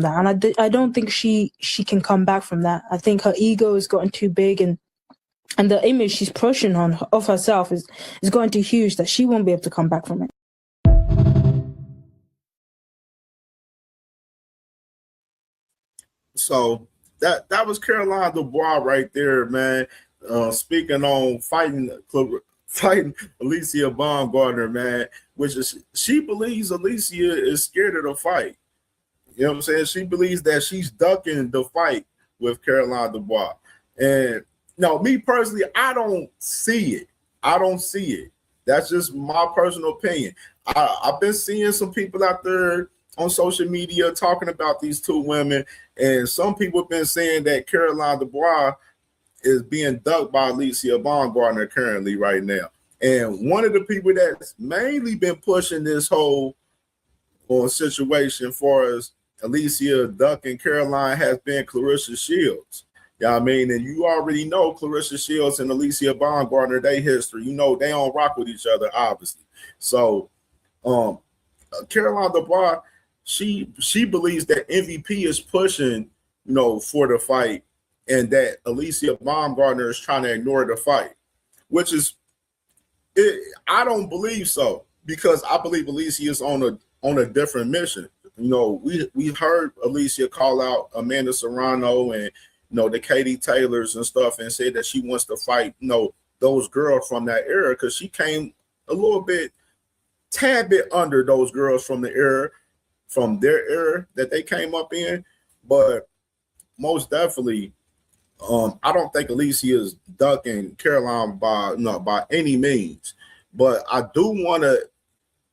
that, and I don't think she can come back from that. I think her ego has gotten too big, and the image she's pushing on of herself is going too huge that she won't be able to come back from it. So that was Caroline Dubois right there, man. Speaking on fighting Alycia Baumgardner, man, which is she believes Alycia is scared of the fight. You know what I'm saying? She believes that she's ducking the fight with Caroline Dubois. And no, me personally, I don't see it. I don't see it. That's just my personal opinion. I've been seeing some people out there on social media talking about these two women, and some people have been saying that Caroline Dubois is being ducked by Alycia Baumgardner currently right now. And one of the people that's mainly been pushing this whole situation for us, Alycia ducking Caroline, has been Claressa Shields. Yeah, I mean, and you already know Claressa Shields and Alycia Baumgardner, they history. You know, they don't rock with each other, obviously. So Caroline Dubois, she believes that MVP is pushing, you know, for the fight, and that Alycia Baumgardner is trying to ignore the fight, which is, I don't believe so, because I believe Alycia is on a different mission. You know, we heard Alycia call out Amanda Serrano and, you know, the Katie Taylors and stuff, and said that she wants to fight, you know, those girls from that era, because she came a little bit, tad bit under those girls from the era, from their era that they came up in. But most definitely, I don't think Alycia is ducking Caroline by any means. But I do want to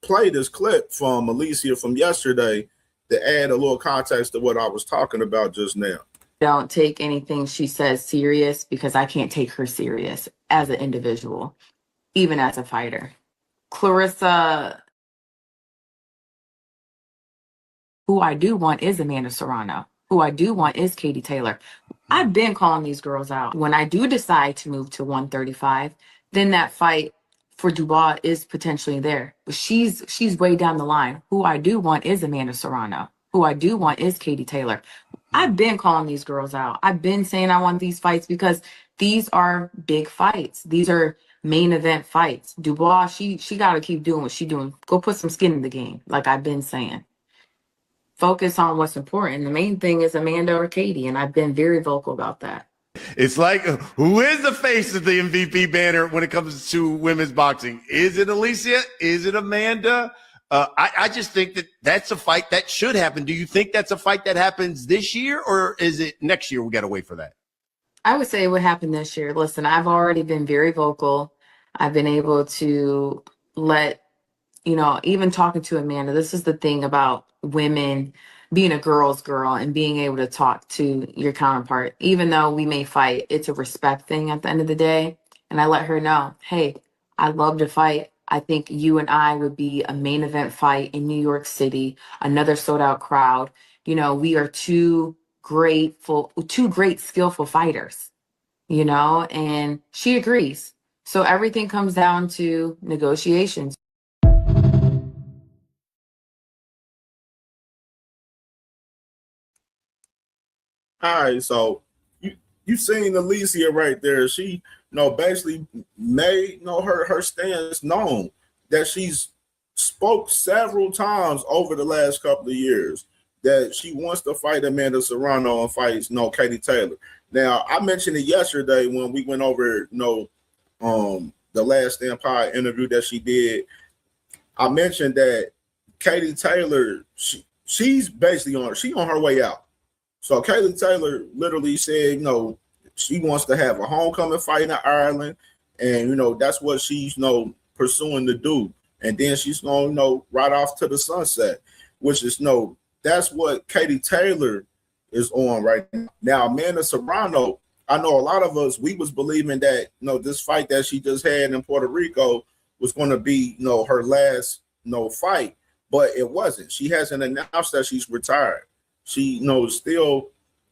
play this clip from Alycia from yesterday to add a little context to what I was talking about just now. Don't take anything she says serious, because I can't take her serious as an individual, even as a fighter. Claressa, who I do want is Amanda Serrano. Who I do want is Katie Taylor. I've been calling these girls out. When I do decide to move to 135, then that fight for Dubois is potentially there. But she's way down the line. Who I do want is Amanda Serrano. Who I do want is Katie Taylor. I've been calling these girls out. I've been saying I want these fights because these are big fights. These are main event fights. Dubois, she got to keep doing what she's doing. Go put some skin in the game, like I've been saying. Focus on what's important. The main thing is Amanda or Katie, and I've been very vocal about that. It's like, who is the face of the MVP banner when it comes to women's boxing? Is it Alycia? Is it Amanda? I just think that that's a fight that should happen. Do you think that's a fight that happens this year, or is it next year? We got to wait for that. I would say it would happen this year. Listen, I've already been very vocal. I've been able to let, you know, even talking to Amanda, this is the thing about women being a girl's girl and being able to talk to your counterpart. Even though we may fight, it's a respect thing at the end of the day. And I let her know, hey, I'd love to fight. I think you and I would be a main event fight in New York City, another sold out crowd. You know, we are two great, skillful fighters, you know, and she agrees. So everything comes down to negotiations. All right, so you seen Alycia right there. She, you know, basically made, you know, her stance known, that she's spoke several times over the last couple of years that she wants to fight Amanda Serrano and fight, you know, Katie Taylor. Now, I mentioned it yesterday when we went over, you know, the last Empire interview that she did. I mentioned that Katie Taylor, she's basically on her way out. So Katie Taylor literally said, you know, she wants to have a homecoming fight in Ireland, and, you know, that's what she's, you know, pursuing to do. And then she's going to, you know, right off to the sunset, which is, you know, that's what Katie Taylor is on right now. Now, Amanda Serrano, I know a lot of us, we was believing that, you know, this fight that she just had in Puerto Rico was going to be, you know, her last, you know, fight, but it wasn't. She hasn't announced that she's retired. She, you know, still,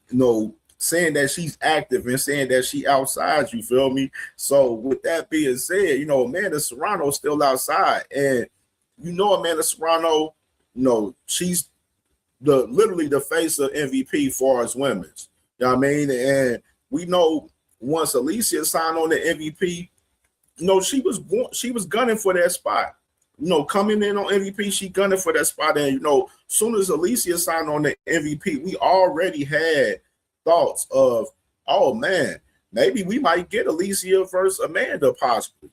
you know, saying that she's active and saying that she outside, you feel me? So with that being said, you know, Amanda Serrano's still outside. And, you know, Amanda Serrano, you know, she's literally the face of MVP for us women's. You know what I mean? And we know once Alycia signed on the MVP, she was gunning for that spot. Coming in on MVP, she gunning for that spot. And soon as Alycia signed on the MVP, we already had thoughts of, oh man, maybe we might get Alycia versus Amanda possibly.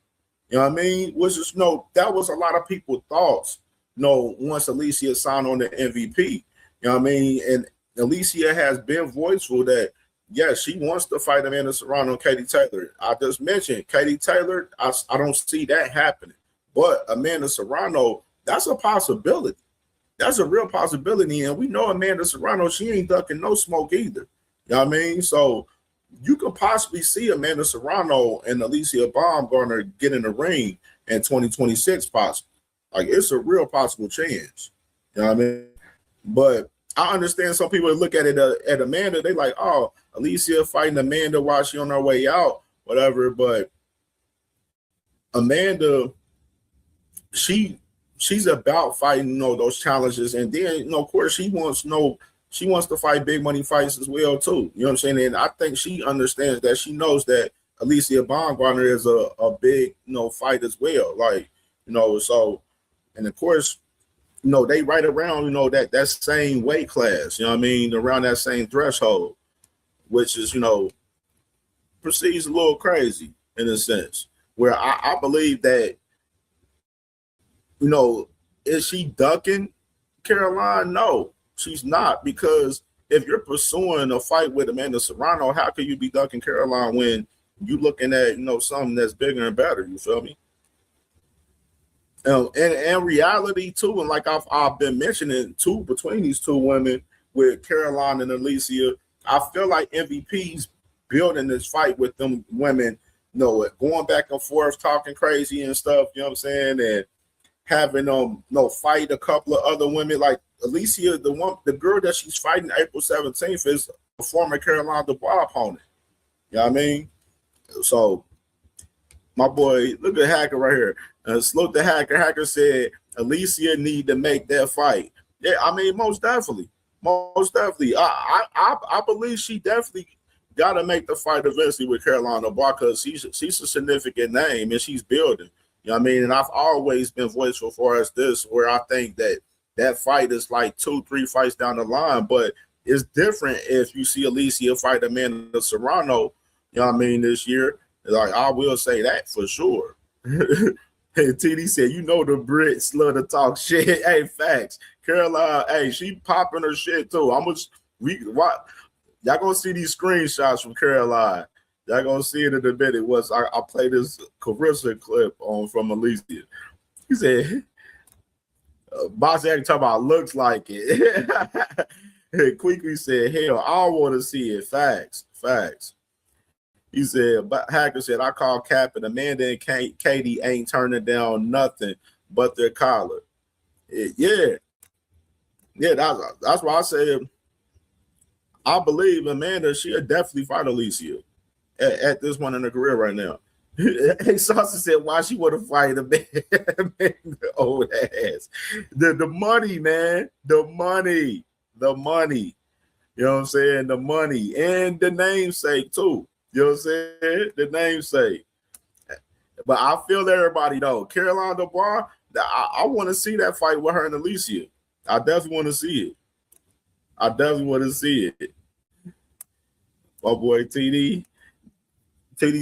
You know what I mean? Which is that was a lot of people's thoughts. Once Alycia signed on the MVP, you know what I mean? And Alycia has been voiceful that yes, she wants to fight Amanda Serrano and Katie Taylor. I just mentioned Katie Taylor. I don't see that happening. But Amanda Serrano, that's a possibility. That's a real possibility. And we know Amanda Serrano, she ain't ducking no smoke either. You know what I mean? So you could possibly see Amanda Serrano and Alycia Baumgardner get in the ring in 2026 possibly. Like, it's a real possible chance. You know what I mean? But I understand some people look at it at Amanda, they like, oh, Alycia fighting Amanda while she on her way out, whatever. But Amanda, she's about fighting, those challenges. And then, of course, she wants to fight big money fights as well, too. You know what I'm saying? And I think she understands that. She knows that Alycia Baumgardner is a big, fight as well. Like, so, and of course, they right around, that same weight class, you know what I mean? Around that same threshold, which is, proceeds a little crazy in a sense, where I believe that, is she ducking Caroline? No, she's not, because if you're pursuing a fight with Amanda Serrano, how can you be ducking Caroline when you looking at, something that's bigger and better? You feel me? And reality too, and like I've been mentioning too, between these two women with Caroline and Alycia, I feel like MVP's building this fight with them women, going back and forth, talking crazy and stuff, you know what I'm saying, and having fight a couple of other women like Alycia, the girl that she's fighting April 17th is a former Caroline Dubois opponent. You know what I mean? So my boy, look at Hacker right here. Salute the Hacker. Hacker said Alycia need to make that fight. Yeah, I mean, most definitely. I believe she definitely got to make the fight eventually with Caroline Dubois, because she's a significant name and she's building. You know what I mean? And I've always been voiceful for us this, where I think that fight is like 2-3 fights down the line, but it's different if you see Alycia fight Amanda Serrano, you know what I mean, this year. Like, I will say that for sure. Hey, TD said, the Brits love to talk shit. Hey, facts. Caroline, hey, she popping her shit too. Y'all gonna see these screenshots from Caroline. Y'all gonna see it in a minute. I played this Claressa clip from Alycia. He said, Boss Act talking about looks like it. Quickly said, hell, I want to see it. Facts. He said, but Hacker said, I call Cap, and Amanda and Katie ain't turning down nothing but their collar. Yeah, that's why I said I believe Amanda, she'll definitely fight Alycia at this point in her career right now. Hey, Saucy said, why she want to fight Amanda? Old ass. The money, man. The money. You know what I'm saying? The money and the namesake too. You know what I'm saying? The namesake. But I feel everybody though. Caroline Dubois, I want to see that fight with her and Alycia. I definitely want to see it. My boy TD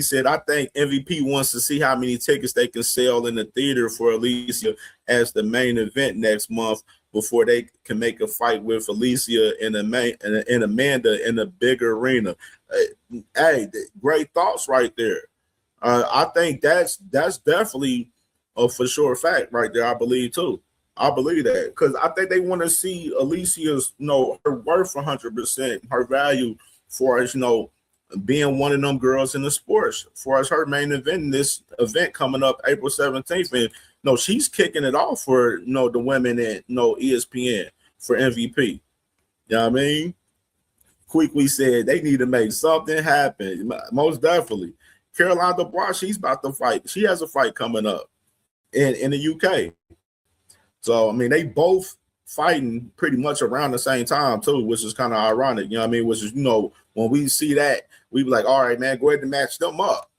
said, I think MVP wants to see how many tickets they can sell in the theater for Alycia as the main event next month before they can make a fight with Alycia and Amanda in a bigger arena. Hey, great thoughts right there. I think that's definitely a for sure fact right there. I believe too. I believe that, because I think they want to see Alicia's, her worth 100%, her value for as being one of them girls in the sports, for as her main event in this event coming up April 17th. And she's kicking it off for the women at ESPN for MVP. You know what I mean? Quickly said they need to make something happen. Most definitely. Caroline Dubois, she's about to fight. She has a fight coming up in the UK. So I mean, they both fighting pretty much around the same time too, which is kind of ironic. You know what I mean? Which is, you know, when we see that, we be like, all right, man, go ahead and match them up.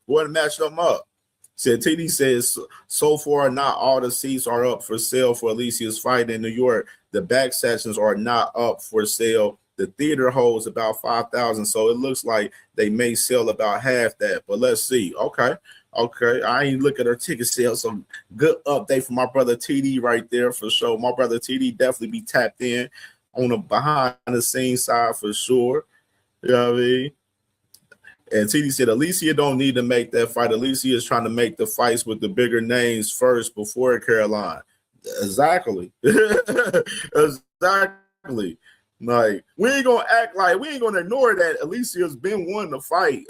Go ahead and match them up. Said TD says, so far, not all the seats are up for sale for Alycia's fight in New York. The back sections are not up for sale. The theater holds about 5,000, so it looks like they may sell about half that. But let's see. Okay. I ain't look at her ticket sales. Some good update from my brother TD right there for sure. My brother TD definitely be tapped in on the behind the scenes side for sure. You know what I mean? And TD said, Alycia don't need to make that fight. Alycia is trying to make the fights with the bigger names first before Caroline. Exactly. Exactly. Like, we ain't gonna act like we ain't gonna ignore that Alicia's been wanting to fight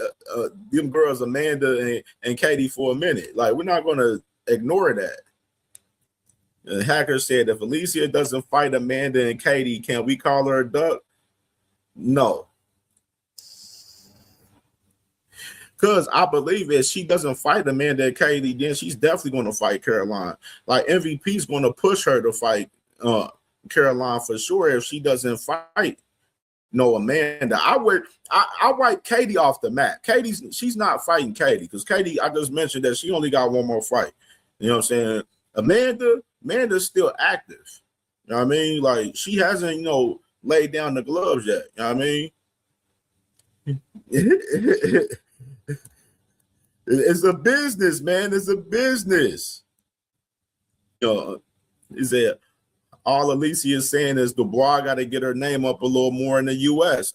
them girls, Amanda and Katie, for a minute. Like, we're not gonna ignore that. The hacker said, if Alycia doesn't fight Amanda and Katie, can we call her a duck? No. Because I believe if she doesn't fight Amanda and Katie, then she's definitely going to fight Caroline. Like, MVP's going to push her to fight Caroline for sure if she doesn't fight Amanda. I wipe Katie off the map. She's not fighting Katie because Katie, I just mentioned that she only got one more fight. You know what I'm saying? Amanda's still active. You know what I mean? Like, she hasn't, laid down the gloves yet. You know what I mean? It's a business, man. It's a business. Is that all Alycia is saying is Dubois got to get her name up a little more in the U.S.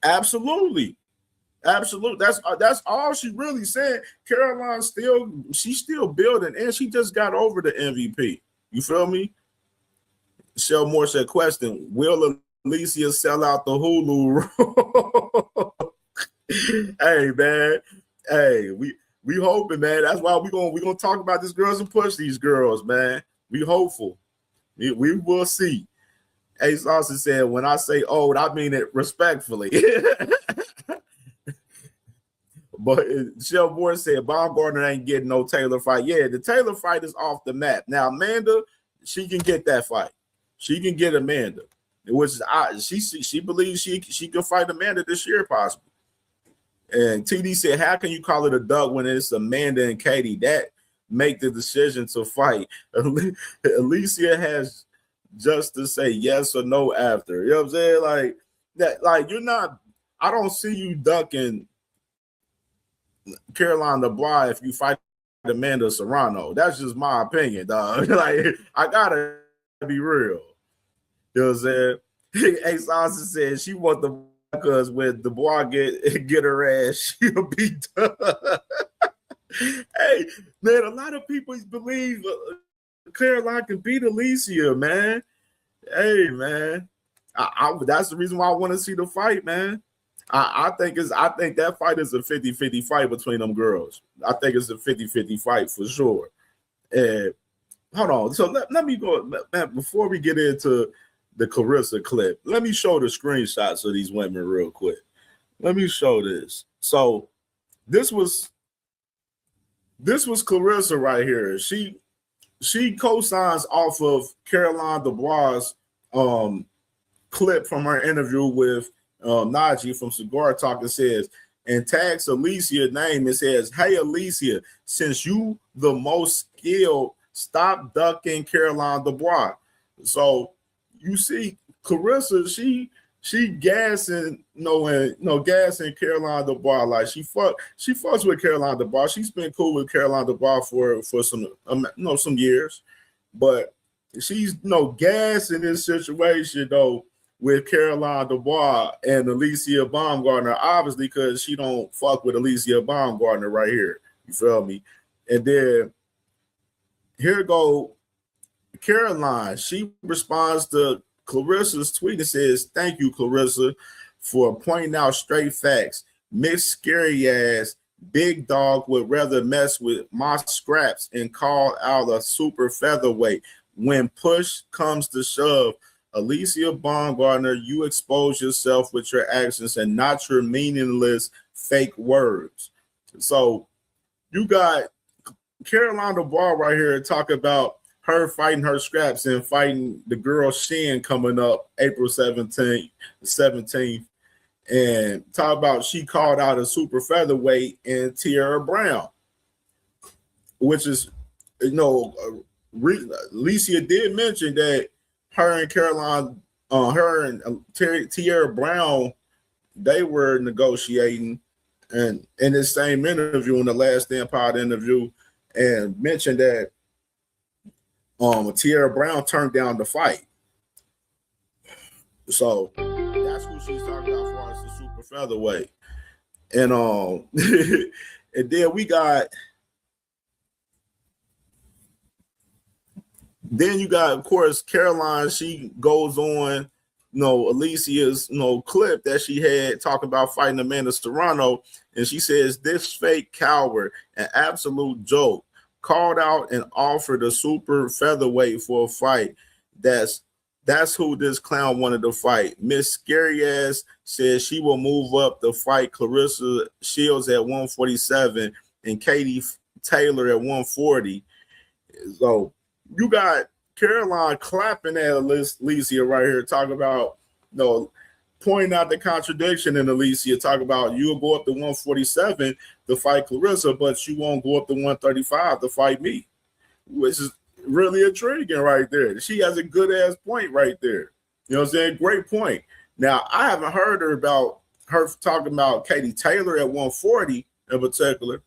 Absolutely. That's all she really said. Caroline's still building, and she just got over the MVP. You feel me? Shell Moore said, question, will Alycia sell out the Hulu? Hey, man. Hey, we hoping, man. That's why we gonna talk about these girls and push these girls, man. We hopeful. We will see. Ace Austin said, when I say old, I mean it respectfully. But Shell Moore said Baumgardner ain't getting no Taylor fight. Yeah, the Taylor fight is off the map. Now, Amanda, she can get that fight. She can get Amanda. Which she believes she can fight Amanda this year, possibly. And TD said, how can you call it a duck when it's Amanda and Katie? That make the decision to fight. Alycia has just to say yes or no after. You know what I'm saying? Like that, like you're not, I don't see you ducking Caroline Dubois if you fight Amanda Serrano. That's just my opinion, dog. Like, I gotta be real. You know what I'm saying? Ace Austin said she want the because when Dubois get her ass, she'll be done. Hey, man, a lot of people believe Caroline can beat Alycia, man. Hey, man, that's the reason why I want to see the fight, man. I think that fight is a 50-50 fight between them girls. I think it's a 50-50 fight for sure. And hold on, so let me go, man, before we get into the Claressa clip, let me show the screenshots of these women real quick. Let me show this. So this was Claressa right here. She co-signs off of Caroline Dubois' clip from her interview with Najee from Cigar Talk. It says, and tags Alycia name. It says, hey, Alycia, since you the most skilled, stop ducking Caroline Dubois. So you see, Claressa, she gassing, gassing Caroline Dubois. Like she fucks with Caroline Dubois. She's been cool with Caroline Dubois for some years, but she's gassing this situation though with Caroline Dubois and Alycia Baumgardner, obviously because she don't fuck with Alycia Baumgardner right here. You feel me? And then here go Caroline. She responds to Claressa's tweet and says, thank you, Claressa, for pointing out straight facts. Mixed scary ass big dog would rather mess with my scraps and call out a super featherweight. When push comes to shove, Alycia Baumgardner, you expose yourself with your actions and not your meaningless fake words. So you got Caroline Dubois right here talk about her fighting her scraps and fighting the girl Shin coming up April 17th. And talk about she called out a super featherweight and Tierra Brown, which is, Alycia did mention that her and Caroline, her and Tierra Brown, they were negotiating, and in this same interview, in the Last Stand Pod interview, and mentioned that Tierra Brown turned down the fight. So that's who she's talking about as far as the super featherweight. And and then we got, then you got, of course, Caroline. She goes on, Alicia's, clip that she had talking about fighting Amanda Serrano, and she says, "This fake coward, an absolute joke, called out and offered a super featherweight for a fight. That's who this clown wanted to fight. Miss Scary Ass says she will move up to fight Claressa Shields at 147 and Katie Taylor at 140. So you got Caroline clapping at Alycia right here, talking about, pointing out the contradiction in Alycia, talking about you'll go up to 147 to fight Claressa, but you won't go up to 135 to fight me, which is really intriguing right there. She has a good ass point right there. You know what I'm saying? Great point. Now, I haven't heard her talking about Katie Taylor at 140 in particular,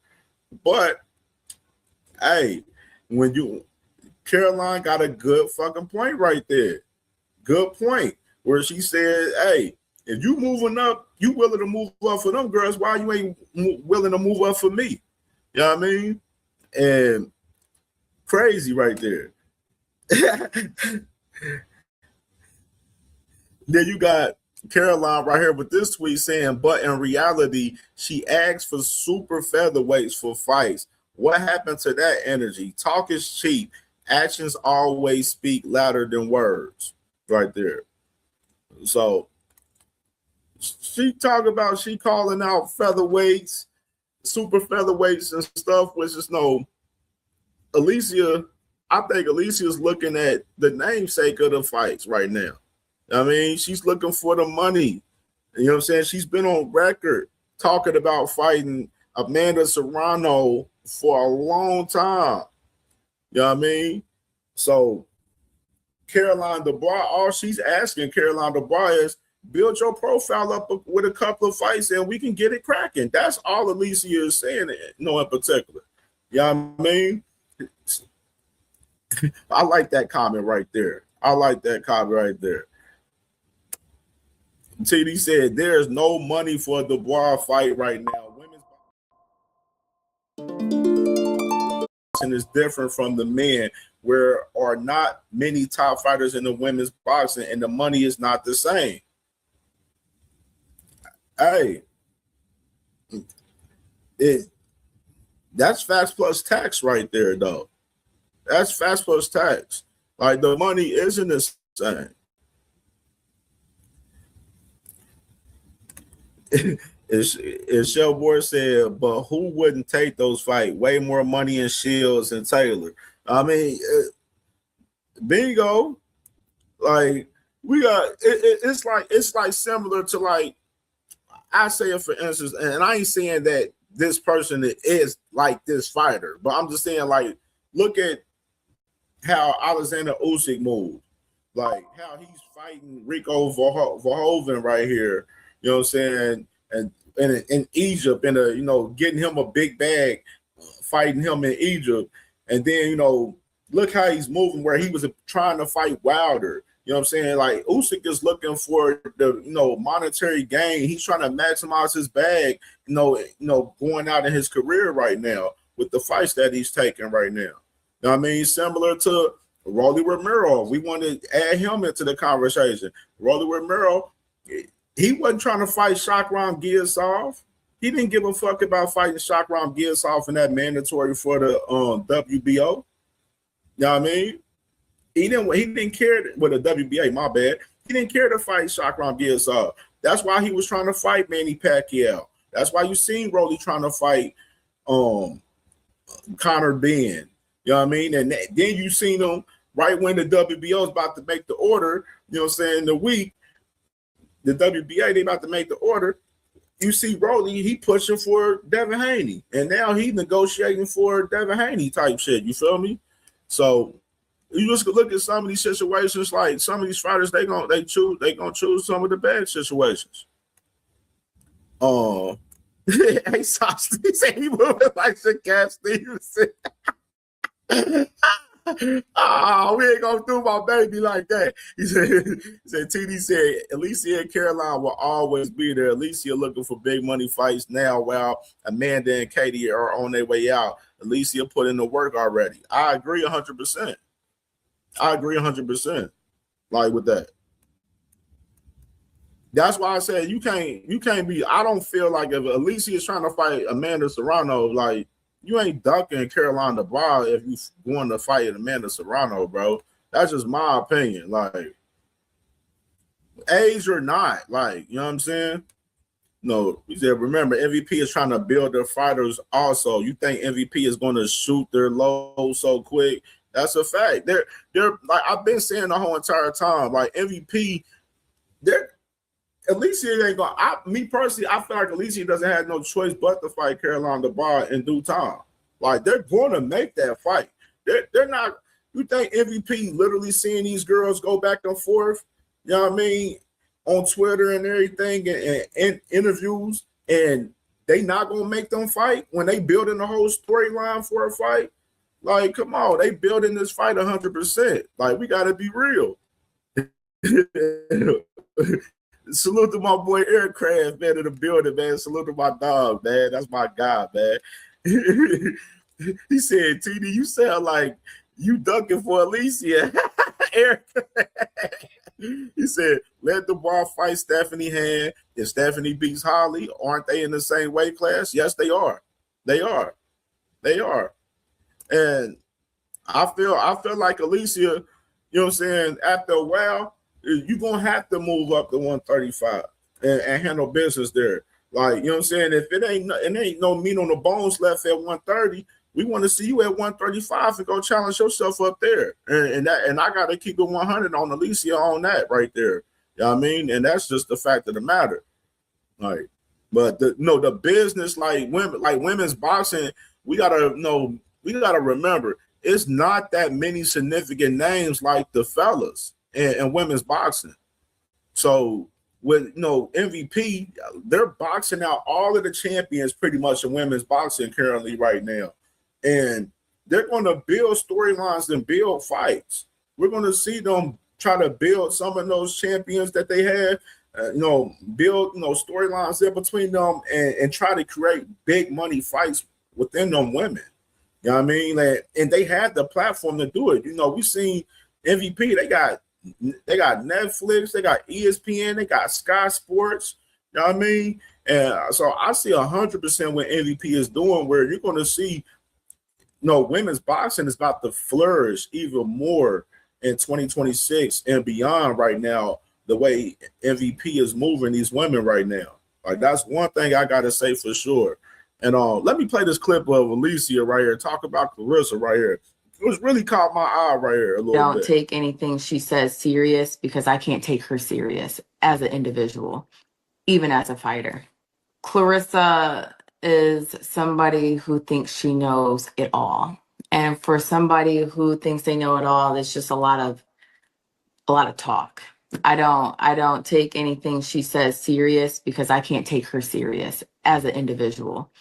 but hey, Caroline got a good fucking point right there. Good point where she said, hey, if you moving up, you willing to move up for them girls, why you ain't willing to move up for me? You know what I mean? And crazy right there. Then you got Caroline right here with this tweet saying, but in reality, she asked for super featherweights for fights. What happened to that energy? Talk is cheap. Actions always speak louder than words. Right there. So she talk about she calling out featherweights, super featherweights and stuff, which is Alycia. I think Alicia's looking at the namesake of the fights right now. I mean, she's looking for the money. You know what I'm saying? She's been on record talking about fighting Amanda Serrano for a long time. You know what I mean? So Caroline Dubois, all she's asking Caroline Dubois is build your profile up with a couple of fights and we can get it cracking. That's all Alycia is saying, in particular. You know what I mean? I like that comment right there. TD said there's no money for a Dubois fight right now. Women's is different from the men, where are not many top fighters in the women's boxing, and the money is not the same. Hey, that's fast plus tax right there, though. That's fast plus tax. Like, the money isn't the same. It's Shellboard said, but who wouldn't take those fights? Way more money in Shields and Taylor. I mean, bingo. Like, we got it's like similar to, like, I say it for instance, and I ain't saying that this person is like this fighter, but I'm just saying, like, look at how Alexander Usyk moved, like how he's fighting Rico Verhoeven right here. You know what I'm saying? And in Egypt, getting him a big bag, fighting him in Egypt. And then, look how he's moving where he was trying to fight Wilder. You know what I'm saying? Like, Usyk is looking for the, monetary gain. He's trying to maximize his bag, going out in his career right now with the fights that he's taking right now. You know what I mean? Similar to Rolly Romero. We want to add him into the conversation. Rolly Romero, he wasn't trying to fight Shakram Giyasov. He didn't give a fuck about fighting Shakram Giyasov in that mandatory for the WBO. You know what I mean? He didn't care with the WBA, my bad. He didn't care to fight Shakram Giyasov. That's why he was trying to fight Manny Pacquiao. That's why you seen Rolly trying to fight Conor Benn. You know You know what I mean? And then you seen them right when the WBO is about to make the order, you know what I'm saying, the week, the WBA, they about to make the order. You see Rolly, he pushing for Devin Haney. And now he negotiating for Devin Haney type shit. You feel me? So you just look at some of these situations, like some of these fighters, they gonna choose some of the bad situations. Hey, Sauce, he said he moving like Shaquille Stevenson. Oh, we ain't gonna do my baby like that. He said TD said Alycia and Caroline will always be there. Alycia looking for big money fights now, while Amanda and Katie are on their way out. Alycia put in the work already. I agree 100%. I agree 100%. Like with that. That's why I said you can't be. I don't feel like if Alycia is trying to fight Amanda Serrano, like you ain't ducking Caroline Dubois if you going to fight Amanda Serrano, bro. That's just my opinion. Like age or not, like you know what I'm saying. No, you said remember MVP is trying to build their fighters. Also, you think MVP is going to shoot their low so quick? That's a fact. They're like I've been saying the whole entire time. Like MVP, Alycia ain't going. Me personally, I feel like Alycia doesn't have no choice but to fight Caroline Dubois in due time. Like they're going to make that fight. They're not. You think MVP literally seeing these girls go back and forth? You know what I mean? On Twitter and everything, and interviews, and they not gonna make them fight when they building the whole storyline for a fight. Like, come on, they building this fight 100%. Like, we gotta be real. Salute to my boy Aircraft, man, in the building, man. Salute to my dog, man. That's my guy, man. He said, TD, you sound like you ducking for Alycia. He said, let Dubois fight Stephanie Hand. If Stephanie beats Holly, aren't they in the same weight class? Yes, they are. They are. They are. And I feel like Alycia, you know what I'm saying, after a while, you're going to have to move up to 135 and handle business there. Like, you know what I'm saying? If it ain't no meat on the bones left at 130, we want to see you at 135 and go challenge yourself up there. And I got to keep it 100 on Alycia on that right there. You know what I mean? And that's just the fact of the matter. Like, but the business, like women's boxing, we gotta remember it's not that many significant names like the fellas in women's boxing. So with MVP, they're boxing out all of the champions pretty much in women's boxing currently right now. And they're going to build storylines and build fights. We're going to see them try to build some of those champions that they have, build storylines in between them and try to create big money fights within them women. You know what I mean? And they have the platform to do it. We've seen MVP. They got Netflix, they got ESPN, they got Sky Sports. You know what I mean? And so I see 100% what MVP is doing, where you're going to see. Women's boxing is about to flourish even more in 2026 and beyond right now, the way MVP is moving these women right now. Like, that's one thing I got to say for sure. And let me play this clip of Alycia right here, talk about Claressa right here. It was really caught my eye right here a little bit. Don't take anything she says serious, because I can't take her serious as an individual, even as a fighter. Claressa is somebody who thinks she knows it all. And for somebody who thinks they know it all, it's just a lot of talk. I don't take anything she says serious, because I can't take her serious as an individual,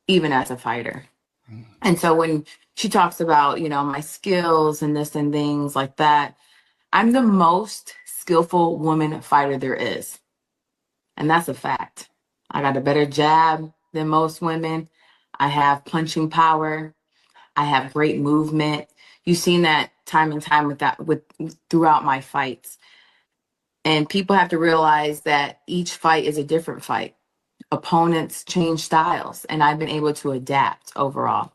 even as a fighter. And so when she talks about, my skills and this and things like that, I'm the most skillful woman fighter there is. And that's a fact. I got a better jab than most women. I have punching power. I have great movement. You've seen that time and time throughout my fights. And people have to realize that each fight is a different fight. Opponents change styles, and I've been able to adapt overall.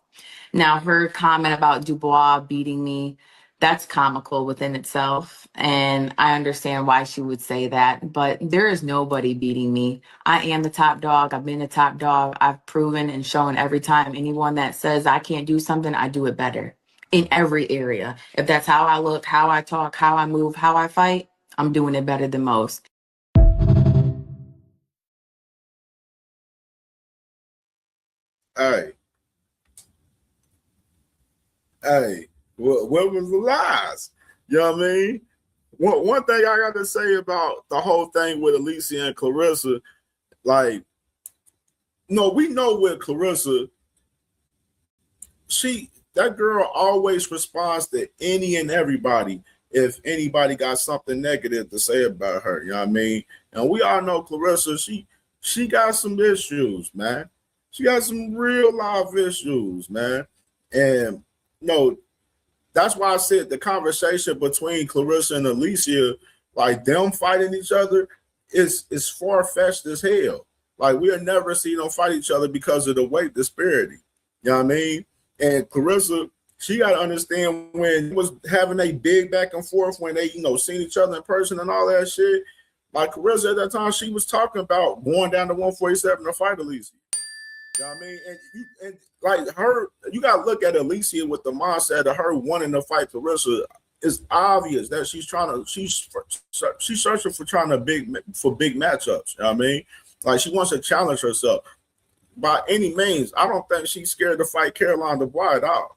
Now, her comment about Dubois beating me, that's comical within itself. And I understand why she would say that, but there is nobody beating me. I am the top dog. I've been the top dog. I've proven and shown every time anyone that says I can't do something, I do it better. in every area. If that's how I look, how I talk, how I move, how I fight, I'm doing it better than most. Hey, what was the lies? You know what I mean? One thing I got to say about the whole thing with Alycia and Claressa, like, no, we know with Claressa, that girl always responds to any and everybody if anybody got something negative to say about her. You know what I mean? And we all know Claressa, she got some issues, man. She got some real life issues, man. And no, that's why I said the conversation between Claressa and Alycia, like them fighting each other, is far-fetched as hell. Like, we'll never see them fight each other because of the weight disparity. You know what I mean? And Claressa, she got to understand when it was having a big back and forth when they, seen each other in person and all that shit. Like, Claressa at that time, she was talking about going down to 147 to fight Alycia. You know what I mean? And like her, you gotta look at Alycia with the mindset of her wanting to fight Claressa. It's obvious that she's searching for big matchups. You know what I mean? Like, she wants to challenge herself by any means. I don't think she's scared to fight Caroline Dubois at all.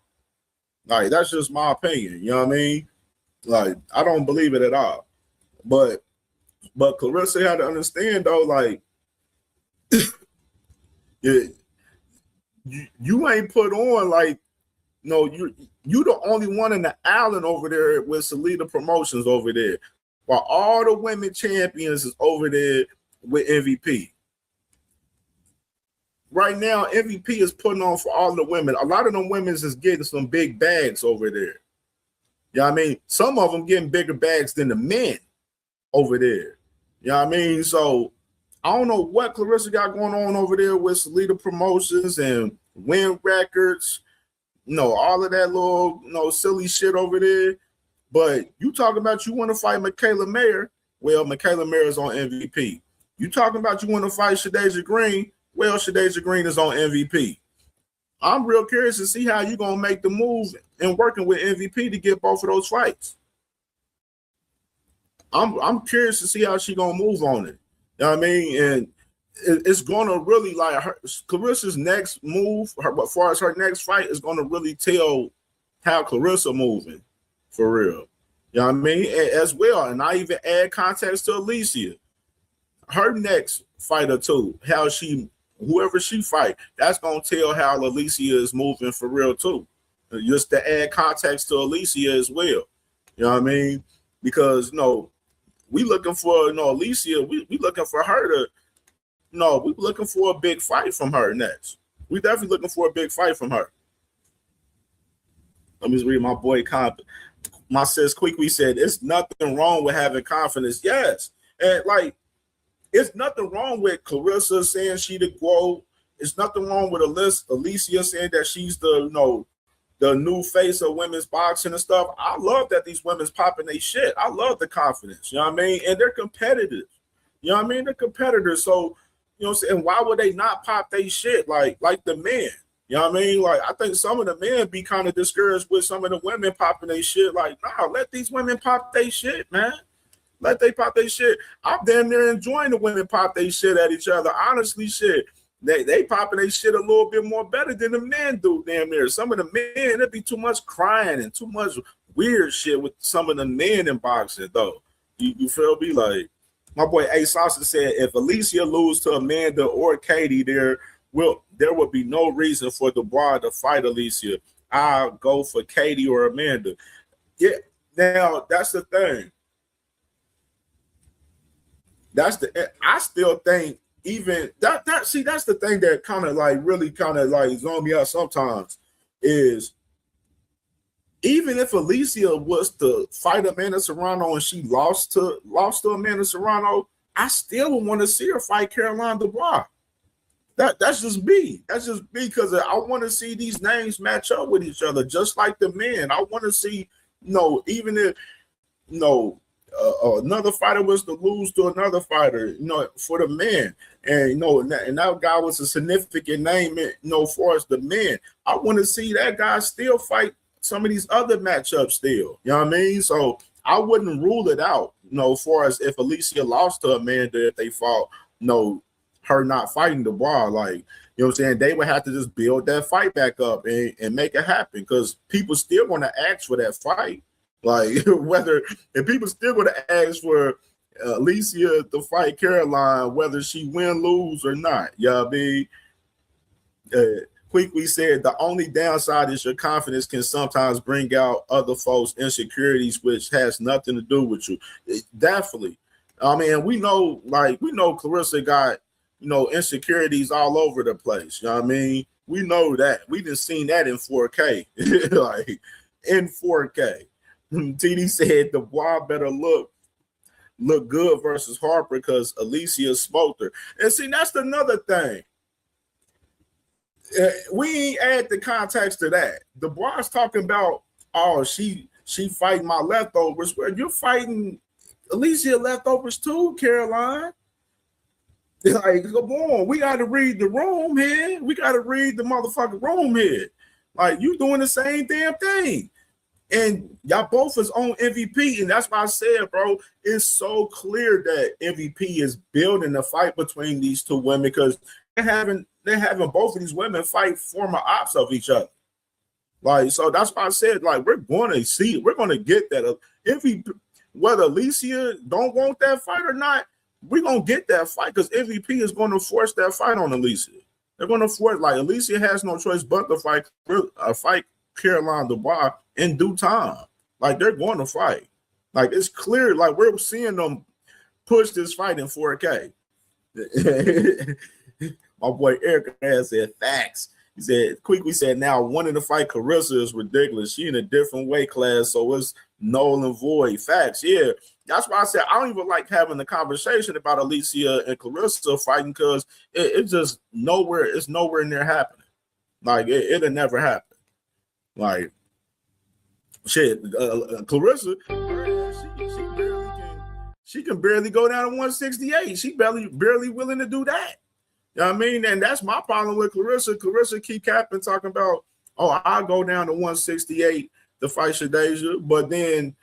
Like, that's just my opinion. You know what I mean? Like, I don't believe it at all. But Claressa had to understand though, like, you ain't put on, like, no, you the only one in the island over there with Salida Promotions over there, while all the women champions is over there with MVP. Right now, MVP is putting on for all the women. A lot of them women is getting some big bags over there. You know what I mean? Some of them getting bigger bags than the men over there. You know what I mean? So I don't know what Claressa got going on over there with Salida Promotions and win records, all of that little, silly shit over there. But you talking about you want to fight Michaela Mayer? Well, Michaela Mayer is on MVP. You talking about you want to fight Shadasia Green? Well, Shadasia Green is on MVP. I'm real curious to see how you're going to make the move and working with MVP to get both of those fights. I'm curious to see how she's going to move on it. You know what I mean? And it's going to really, like, Claressa's next move, as far as her next fight, is going to really tell how Claressa moving for real. You know what I mean? As well. And I even add context to Alycia. Her next fight or two, whoever she fight, that's going to tell how Alycia is moving for real too. Just to add context to Alycia as well. You know what I mean? Because, we looking for, Alycia, we looking for her to, we looking for a big fight from her next. We definitely looking for a big fight from her. Let me just read my boy my sis Quick. Said, it's nothing wrong with having confidence. Yes. And like, it's nothing wrong with Claressa saying she the GOAT. It's nothing wrong with Alycia saying that she's the new face of women's boxing and stuff. I love that these women's popping their shit. I love the confidence. You know what I mean? And they're competitive. You know what I mean? They're competitors. So, you know what I'm saying? Why would they not pop their shit like the men? You know what I mean? Like, I think some of the men be kind of discouraged with some of the women popping their shit. Like, nah, let these women pop their shit, man. Let they pop their shit. I'm damn near enjoying the women pop their shit at each other. Honestly, shit. They popping their shit a little bit more better than the men do damn near. Some of the men, it'd be too much crying and too much weird shit with some of the men in boxing, though. You feel me? Like, my boy A. Saucer said, if Alycia lose to Amanda or Katie, there would be no reason for Dubois to fight Alycia. I'll go for Katie or Amanda. Yeah, now that's the thing. I still think even that's the thing that kind of like really kind of like zone me out sometimes is even if Alycia was to fight Amanda Serrano and she lost to Amanda Serrano, I still would want to see her fight Caroline Dubois. That's just me. That's just me because I want to see these names match up with each other, just like the men. I want to see, even if another fighter was to lose to another fighter, for the men, and and that guy was a significant name, far as the men. I want to see that guy still fight some of these other matchups still. You know what I mean? So I wouldn't rule it out, as far as if Alycia lost to Amanda, if they fought, her not fighting Dubois, like, you know what I'm saying? They would have to just build that fight back up and make it happen, because people still want to ask for that fight. Like, if people still going to ask for Alycia to fight Caroline, whether she win, lose, or not. You know what I mean? Quickly said, the only downside is your confidence can sometimes bring out other folks' insecurities, which has nothing to do with you. Definitely. I mean, we know Claressa got, insecurities all over the place. You know what I mean? We know that. We done seen that in 4K. Like, in 4K. TD said Dubois better look good versus Harper because Alycia smoked her. And see, that's another thing. We ain't add the context to that. Dubois talking about, oh, she fighting my leftovers. Well, you're fighting Alycia leftovers too, Caroline. Like, come on, we got to read the room here. We got to read the motherfucking room here. Like, you doing the same damn thing. And y'all both is on MVP, and that's why I said, bro, it's so clear that MVP is building the fight between these two women, because they're having both of these women fight former ops of each other. Like, so that's why I said, like, we're going to get that. MVP, whether Alycia don't want that fight or not, we're going to get that fight, because MVP is going to force that fight on Alycia. They're going to force, like, Alycia has no choice but to fight Caroline Dubois in due time. Like, they're going to fight. Like, it's clear, like, we're seeing them push this fight in 4K. My boy Eric has said facts. He said, quickly said, now wanting to fight Claressa is ridiculous. She in a different weight class, so it's null and void. Facts, yeah. That's why I said I don't even like having the conversation about Alycia and Claressa fighting, because it's just nowhere near happening. Like, it'll never happen. Like, shit, Claressa, she can barely go down to 168. She barely willing to do that. You know what I mean? And that's my problem with Claressa. Claressa keep capping, talking about, oh, I'll go down to 168 to fight Shadeja, but then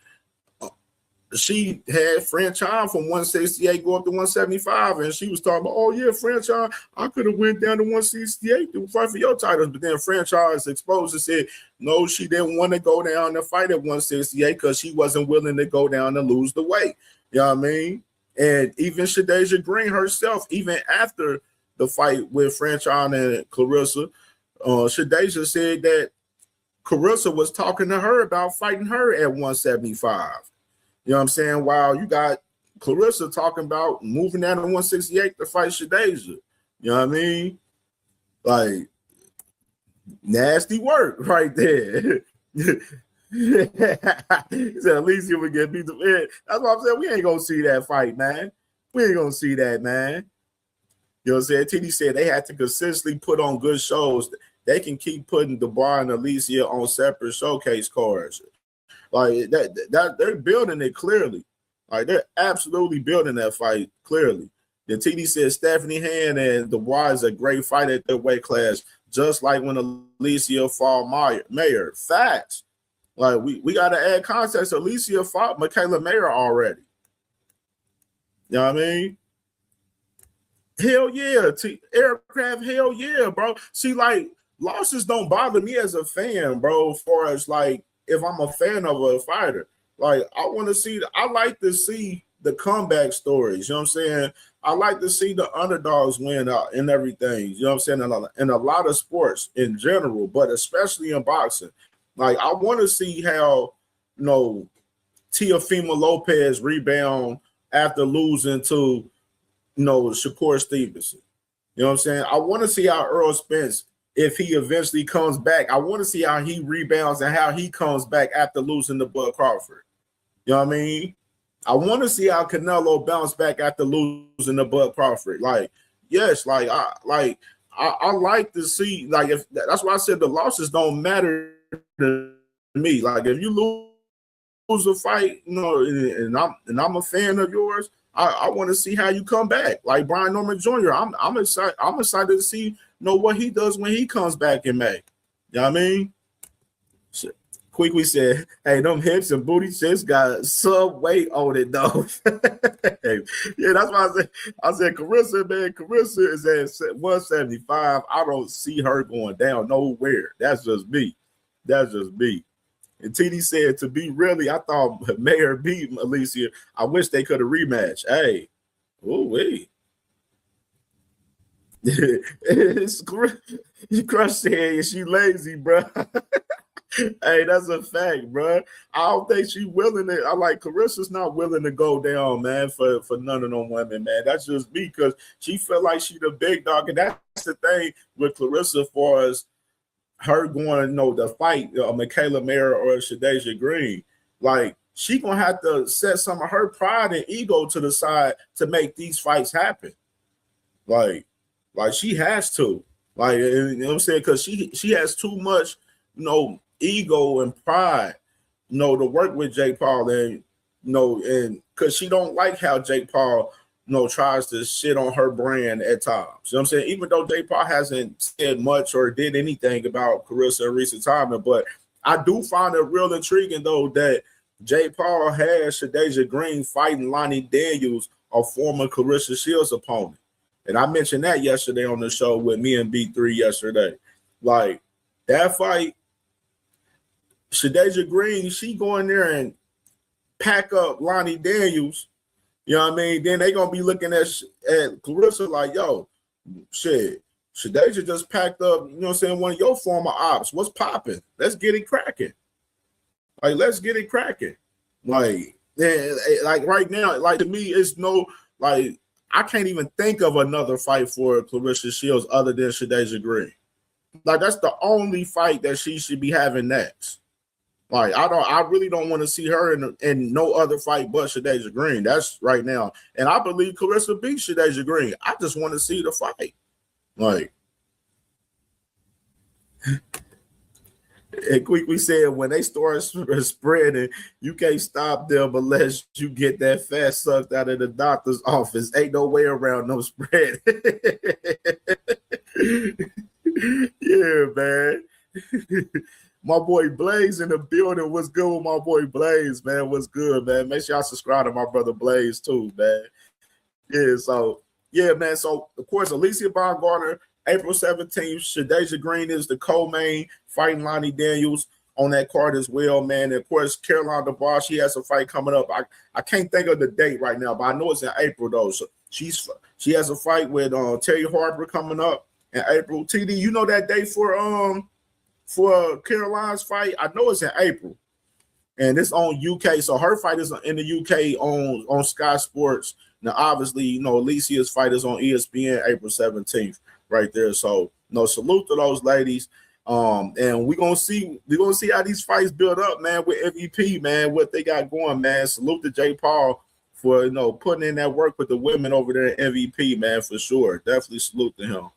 she had franchise from 168 go up to 175, and she was talking about, oh yeah, franchise, I could have went down to 168 to fight for your titles, but then franchise exposed and said no, she didn't want to go down and fight at 168 because she wasn't willing to go down and lose the weight. You know what I mean? And even Shadeja Green herself, even after the fight with franchise and Claressa, Shadeja said that Claressa was talking to her about fighting her at 175. You know what I'm saying? While you got Claressa talking about moving down to 168 to fight Shadeja. You know what I mean? Like, nasty work right there. He said Alycia would get beat. That's what I'm saying. We ain't gonna see that fight, man. We ain't gonna see that, man. You know what I'm saying? TD said they had to consistently put on good shows. They can keep putting Dubois and Alycia on separate showcase cards. Like, that they're building it clearly. Like, they're absolutely building that fight clearly. The TD said Stephanie Hand and Dubois is a great fight at their weight class, just like when Alycia fought Mayer. Facts. Like, we got to add context. Alycia fought Michaela Mayer already. You know what I mean? Hell yeah. Aircraft, hell yeah, bro. See, like, losses don't bother me as a fan, bro, as far as, like, if I'm a fan of a fighter. Like, I like to see the comeback stories. You know what I'm saying? I like to see the underdogs win out and everything. You know what I'm saying? In a lot of sports in general, but especially in boxing. Like, I want to see how, Teofimo Lopez rebound after losing to, Shakur Stevenson. You know what I'm saying? I want to see how Earl Spence, if he eventually comes back, I want to see how he rebounds and how he comes back after losing to Bud Crawford. You know what I mean? I want to see how Canelo bounced back after losing to Bud Crawford. Like, yes, I like to see, like, if that's why I said the losses don't matter to me. Like, if you lose a fight, and I'm a fan of yours, I want to see how you come back. Like Brian Norman Jr., I'm excited. I'm excited to see what he does when he comes back in May. You know what I mean? Quickly said, "Hey, them hips and booty just got some weight on it, though." Yeah, that's why I said, Claressa, man, Claressa is at 175. I don't see her going down nowhere. That's just me. That's just me. And TD said, to be really, I thought Mayor beat Alycia. I wish they could have rematched. Hey, ooh wee. Crush said she lazy, bro. Hey, that's a fact, bro. I don't think she willing to. I like Claressa's not willing to go down, man, for none of them women, man. That's just me because she feel like she the big dog, and that's the thing with Claressa for us. Her going, the fight, Michaela Mayer or Shadeja Green, like she gonna have to set some of her pride and ego to the side to make these fights happen. Like she has to, like, you know what I'm saying? Because she has too much, ego and pride, to work with Jake Paul, and and because she don't like how Jake Paul, tries to shit on her brand at times. You know what I'm saying? Even though Jake Paul hasn't said much or did anything about Claressa in recent time, but I do find it real intriguing though that Jake Paul has Shadeja Green fighting Lonnie Daniels, a former Claressa Shields opponent. And I mentioned that yesterday on the show with me and B3 yesterday. Like that fight, Shadeja Green, she go in there and pack up Lonnie Daniels. You know what I mean? Then they gonna be looking at Claressa like, yo, shit, Shadeja just packed up, you know what I'm saying, one of your former ops. What's popping? Let's get it cracking. Like, let's get it cracking. Like right now, like to me, it's no, like, I can't even think of another fight for Claressa Shields other than Shadeja Green. Like, that's the only fight that she should be having next. Like, I really don't want to see her in no other fight but Shadeja Green. That's right now. And I believe Claressa beat Shadeja Green. I just want to see the fight. Like, and quickly said, when they start spreading, you can't stop them unless you get that fat sucked out of the doctor's office. Ain't no way around no spread. Yeah, man. My boy Blaze in the building. What's good with my boy Blaze, man? What's good, man? Make sure y'all subscribe to my brother Blaze too, man. Yeah, so yeah, man. So of course, Alycia Baumgardner, April 17th. Shadeja Green is the co-main fighting Lonnie Daniels on that card as well, man. And of course, Caroline Dubois, she has a fight coming up. I can't think of the date right now, but I know it's in April though. So she has a fight with Terry Harper coming up in April. TD, you know that date for Caroline's fight? I know it's in April, and it's on UK. So her fight is in the UK on Sky Sports. Now, obviously, Alicia's fight is on ESPN April 17th, right there. So, salute to those ladies. And we're gonna see how these fights build up, man, with MVP, man, what they got going, man. Salute to Jay Paul for putting in that work with the women over there at MVP, man, for sure. Definitely salute to him.